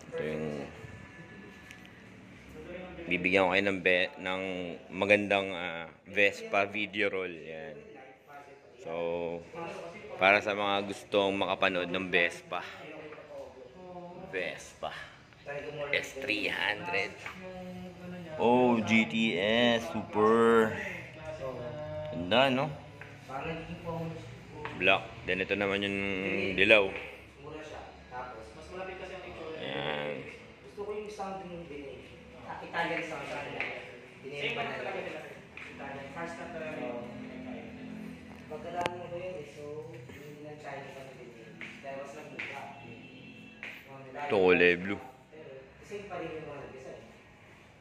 Ito yung bibigyan ko kayo ng magandang Vespa video roll. Yan. So, para sa mga gustong makapanood ng Vespa S300. Oh, GTS. Super. Ganda, no? Black. Then ito naman yung dilaw. Ayan. Gusto ko yung sound ng binay. Italian sound sa kanila. Binay pa na talaga nila. Italian. First na talaga. Magkadaan ko yun eh. So, hindi na Chinese ang binay. Dahil was nag-buka. Ito kulay blue. Kasi pa rin yung mga nag-isa eh.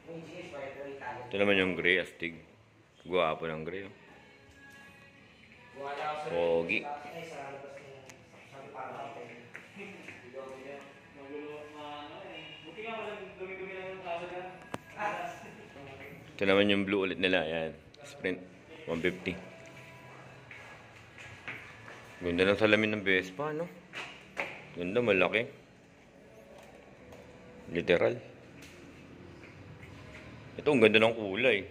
May GH pa rin Italian. Ito naman yung gray, astig. Guwapo ng gray. Oh. Pogi. Ito naman yung blue ulit nila. Yan. Sprint 150. Ganda ng salamin ng Vespa, no? Ganda, malaki. Literal. Ito, ang ganda ng kulay.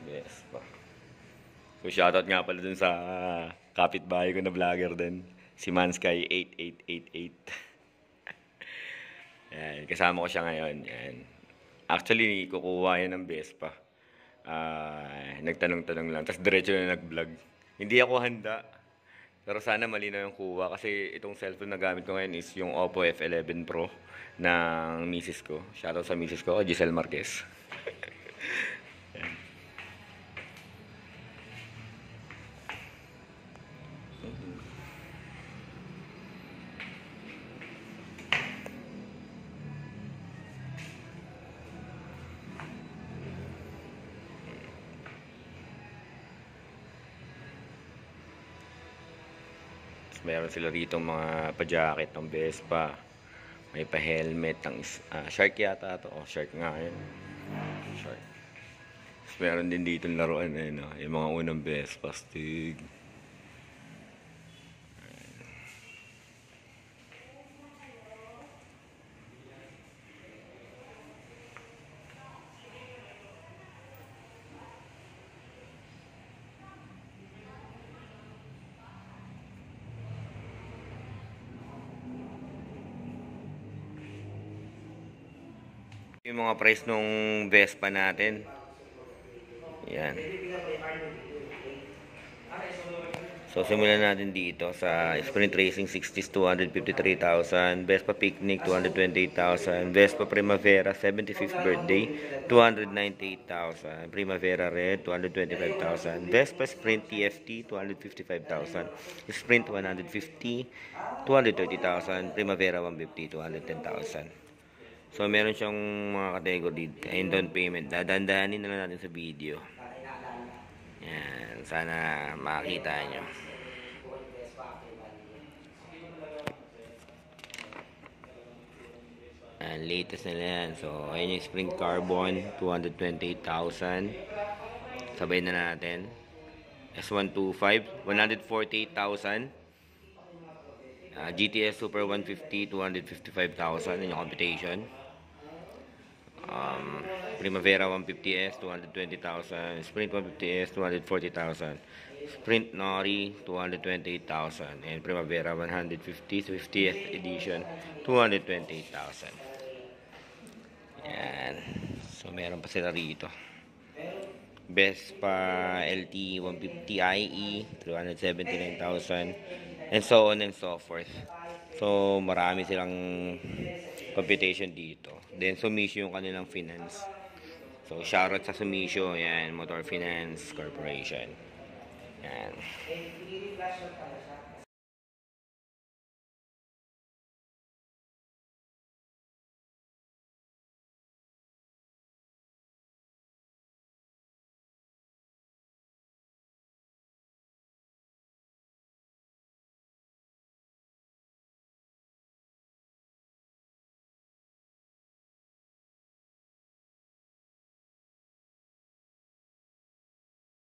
Vespa. So, shoutout nga pala dun sa kapitbahay ko na vlogger din. Si Mansky8888. Yan, kasama ko siya ngayon. Yan. Actually, kukuha yan ng Vespa. Nagtanong-tanong lang. Tapos diretso na nag-vlog. Hindi ako handa. Pero sana malinaw yung kuha. Kasi itong cellphone na gamit ko ngayon is yung Oppo F11 Pro ng misis ko. Shoutout sa misis ko, Giselle Marquez. Meron sila rito mga pa-jacket ng Vespa. May pa-helmet ng shark yata ito. Oh, shark nga yun. Shark. Meron din dito laruan eh, no? Yung mga unang Vespa stig. Yung mga price nung Vespa natin. Yan. So, simulan natin dito sa Sprint Racing 60s, 253,000. Vespa Picnic, 228,000. Vespa Primavera, 75th birthday, 298,000. Primavera Red, 225,000. Vespa Sprint TFT, 255,000. Sprint 150, 230,000. Primavera 150, 210,000. So, meron siyang mga category and down payment. Dadandahanin na lang natin sa video. Yan. Sana makakita nyo. Latest nila yan. So, ayun yung Sprint Carbon. 228,000. Sabay na natin. S125. 148,000. GTS Super 150. 255,000. Yun yung computation. Primavera 150S, 220,000. Sprint 150S, 240,000. Sprint Nori, 228,000. And Primavera 150, 50th edition, 228,000. Yan. So, meron pa sila rito. Vespa LT 150 IE, 379,000. And so on and so forth. So, marami silang computation dito. Then, Sumisho yung kanilang finance. So, shoutout sa Sumisho. Yan, Motor Finance Corporation. Yan.